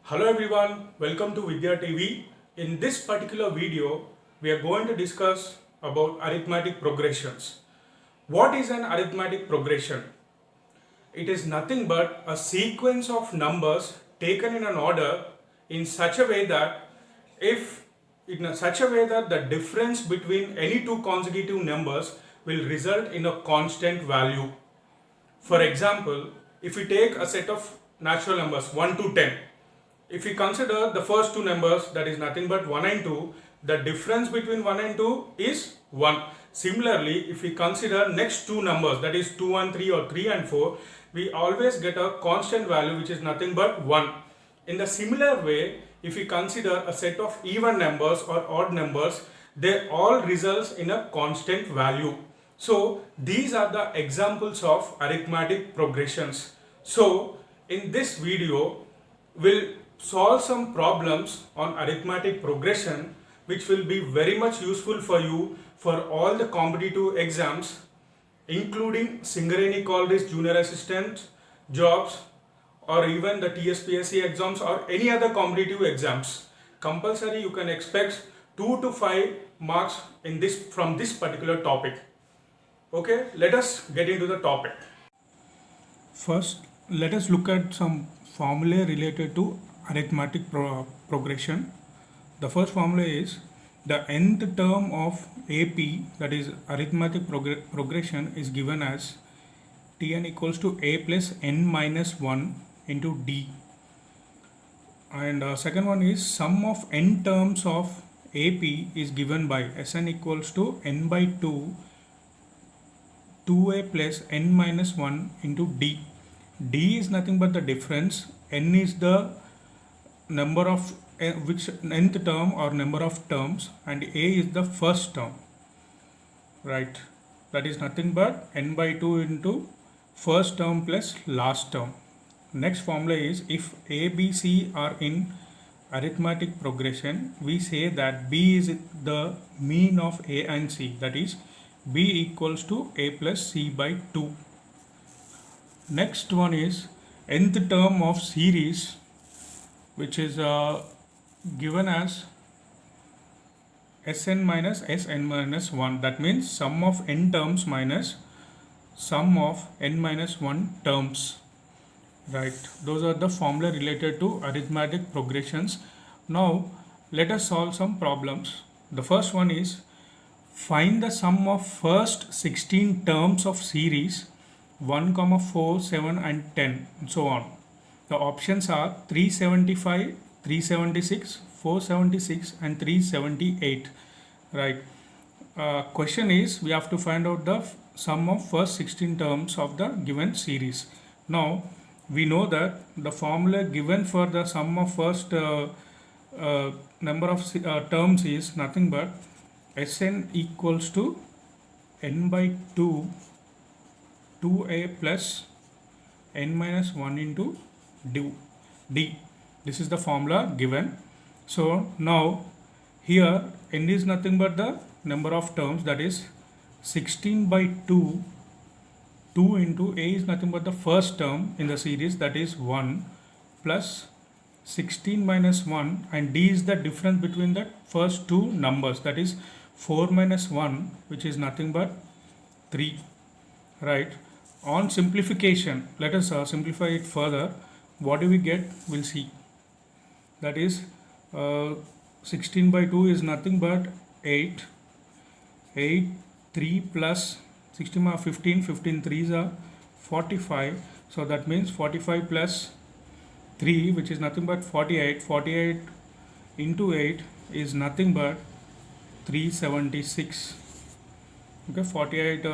Hello everyone, welcome to Vidya TV. In this particular video, we are going to discuss about arithmetic progressions. What is an arithmetic progression? It is nothing but a sequence of numbers taken in an order in such a way that the difference between any two consecutive numbers will result in a constant value. For example, if we take a set of natural numbers 1 to 10, if we consider the first two numbers, that is nothing but 1 and 2, the difference between 1 and 2 is 1. Similarly, if we consider next two numbers, that is 2 and 3 or 3 and 4, we always get a constant value which is nothing but 1. In the similar way, if we consider a set of even numbers or odd numbers, they all results in a constant value. So these are the examples of arithmetic progressions. So in this video, we'll solve some problems on arithmetic progression which will be very much useful for you for all the competitive exams, including Singareni College Junior Assistant jobs or even the TSPSC exams or any other competitive exams. Compulsory you can expect 2 to 5 marks in this from this particular topic. Okay, let us get into the topic. First, let us look at some formulae related to arithmetic progression. The first formula is the nth term of AP, that is arithmetic progression, is given as Tn equals to a plus n minus 1 into d. And second one is sum of n terms of AP is given by Sn equals to n by 2 2a plus n minus 1 into d. D is nothing but the difference, n is the number of which nth term or number of terms, and a is the first term, right? That is nothing but n by 2 into first term plus last term. Next formula is if a, b, c are in arithmetic progression, we say that b is the mean of a and c, that is b equals to a plus c by 2. Next one is nth term of series, which is given as Sn minus Sn minus 1. That means sum of n terms minus sum of n minus 1 terms. Right. Those are the formula related to arithmetic progressions. Now let us solve some problems. The first one is find the sum of first 16 terms of series 1, 4, 7 and 10 and so on. The options are 375, 376, 476 and 378. Right. Question is we have to find out the sum of first 16 terms of the given series. Now we know that the formula given for the sum of first number of terms is nothing but Sn equals to n by 2 2a plus n minus 1 into d. This is the formula given. So now here n is nothing but the number of terms, that is 16 by 2. 2 into a is nothing but the first term in the series, that is 1 plus 16 minus 1, and d is the difference between the first two numbers, that is 4 minus 1, which is nothing but 3. Right. On simplification, let us simplify it further. What do we get? We'll see. That is 16 by 2 is nothing but 8. 8, 3 plus 16 by 15, 15 3s are 45. So that means 45 plus 3, which is nothing but 48. 48 into 8 is nothing but 376. Okay, 48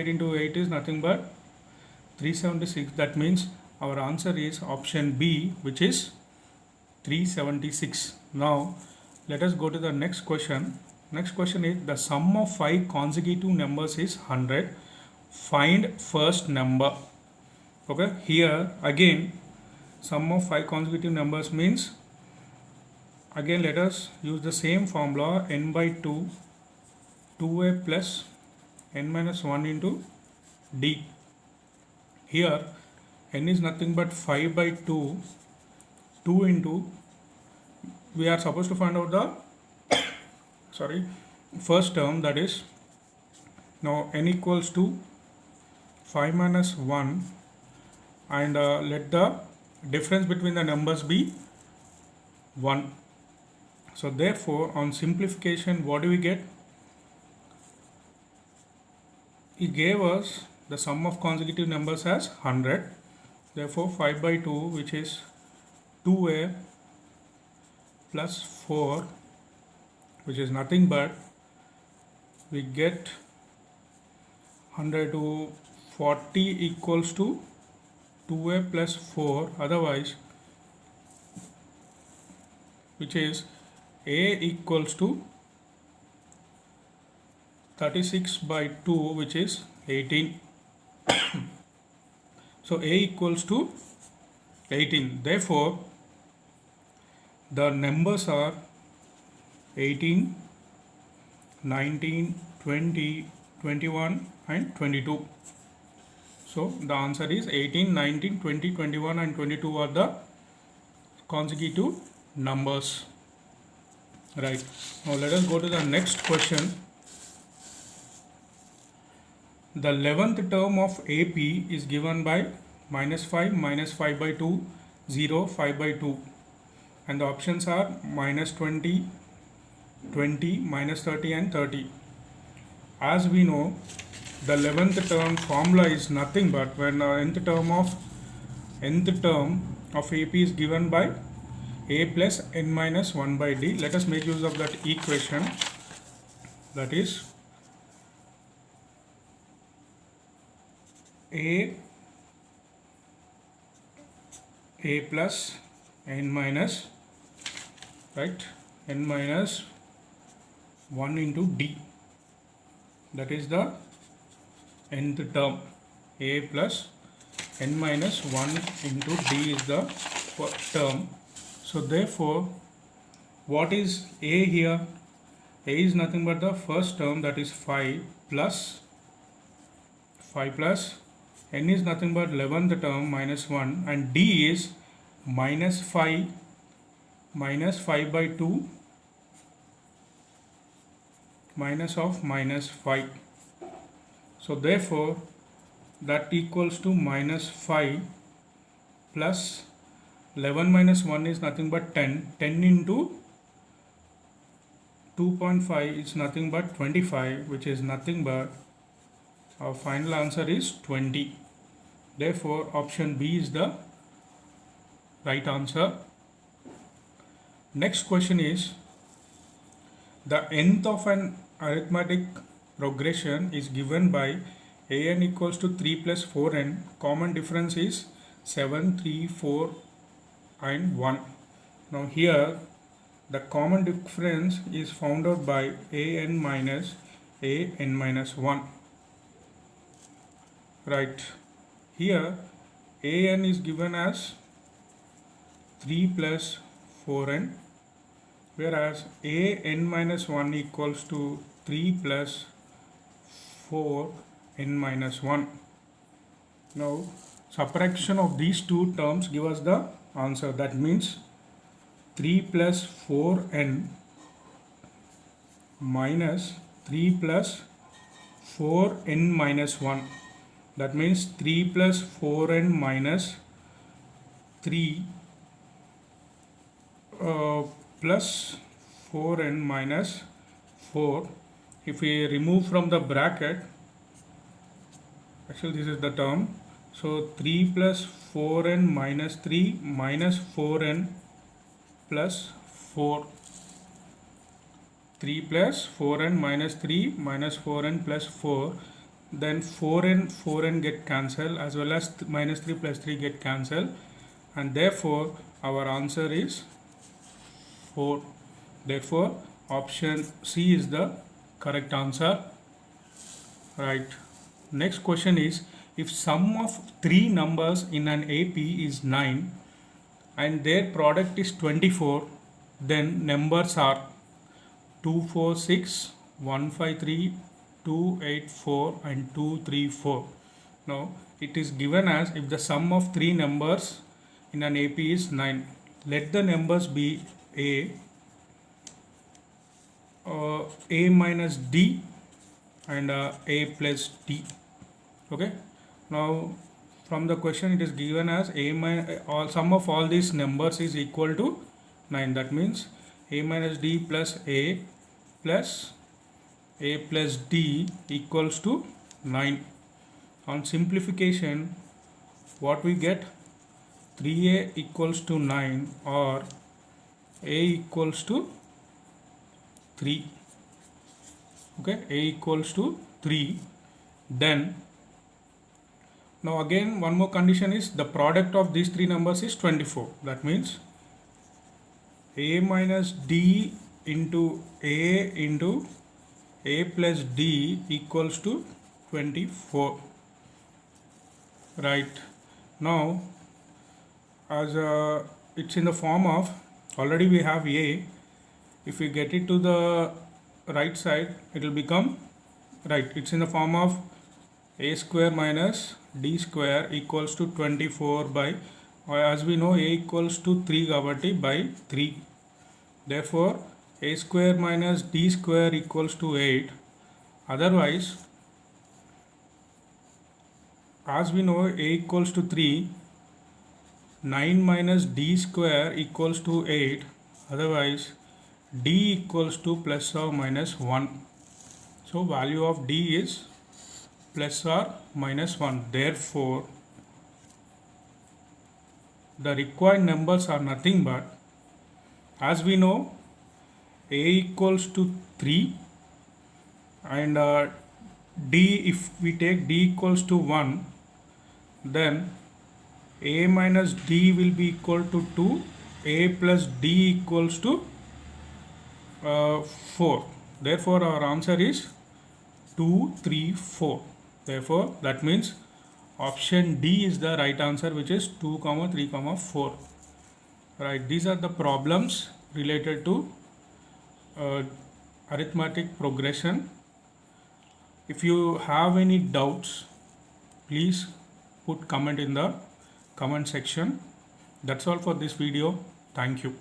into 8 is nothing but 376. That means our answer is option B, which is 376. Now let us go to the next question. Next question is the sum of 5 consecutive numbers is 100. Find first number. Okay, here again sum of 5 consecutive numbers means, again let us use the same formula, n by 2 2a plus n minus 1 into d. Here n is nothing but 5 by 2 2 into, we are supposed to find out the first term, that is, now n equals to 5 minus 1, and let the difference between the numbers be 1. So therefore, on simplification, what do we get? It gave us the sum of consecutive numbers as 100. Therefore 5 by 2, which is 2a plus 4, which is nothing but, we get 100 to 40 equals to 2a plus 4, otherwise, which is a equals to 36 by 2, which is 18. So a equals to 18. Therefore, the numbers are 18, 19, 20, 21 and 22. So the answer is 18, 19, 20, 21 and 22 are the consecutive numbers. Right. Now let us go to the next question. The 11th term of AP is given by minus 5 by 2, 0, 5 by 2. And the options are minus 20, 20, minus 30 and 30. As we know, the 11th term formula is nothing but when nth term of AP is given by a plus n minus 1 by d. Let us make use of that equation, that is a plus n minus, right, n minus 1 into d, that is the nth term. A plus n minus 1 into d is the term. So therefore, what is a here? A is nothing but the first term, that is 5 plus n is nothing but 11th term minus 1, and d is minus 5 by 2 minus of minus 5. So therefore, that equals to minus 5 plus 11 minus 1 is nothing but 10. 10 into 2.5 is nothing but 25, which is nothing but, our final answer is 20. Therefore, option B is the right answer. Next question is, the nth of an arithmetic progression is given by an equals to 3 plus 4n. Common difference is 7, 3, 4 and 1. Now here the common difference is found out by an minus 1. Right. Here an is given as 3 plus 4n, whereas an minus 1 equals to 3 plus 4n minus 1. Now subtraction of these two terms give us the answer. That means 3 plus 4n minus 3 plus 4n minus 1. That means 3 plus 4n minus 3 plus 4n minus 4. If we remove from the bracket, actually this is the term, so 3 plus 4n minus 3 minus 4n plus 4. 3 plus 4n minus 3 minus 4n plus 4. Then 4n get cancelled, as well as minus 3 plus 3 get cancelled, and therefore our answer is 4. Therefore option C is the correct answer. Right. Next question is, if sum of three numbers in an AP is 9 and their product is 24, then numbers are 246, 153, 284 and 234. Now it is given as if the sum of three numbers in an AP is 9. let the numbers be a minus d and a plus d. Okay, now from the question it is given as a minus all sum of all these numbers is equal to 9. That means a minus d plus a plus d equals to 9. On simplification, what we get, 3a equals to 9 or a equals to 3. Okay, a equals to 3. Then now again one more condition is the product of these three numbers is 24. That means a minus d into a plus d equals to 24. Right, now as it's in the form of, already we have a, if we get it to the right side it will become, right, it's in the form of a square minus d square equals to 24 by, as we know a equals to 3 kabatti by 3. Therefore a square minus d square equals to 8. Otherwise, as we know a equals to 3, 9 minus d square equals to 8. Otherwise d equals to plus or minus 1. So value of d is plus or minus 1. Therefore the required numbers are nothing but, as we know a equals to 3 and d, if we take d equals to 1, then a minus d will be equal to 2, a plus d equals to 4. Therefore our answer is 2, 3, 4. Therefore that means option D is the right answer, which is 2, 3, 4. Right, these are the problems related to arithmetic progression. If you have any doubts, please put comment in the comment section. That's all for this video. Thank you.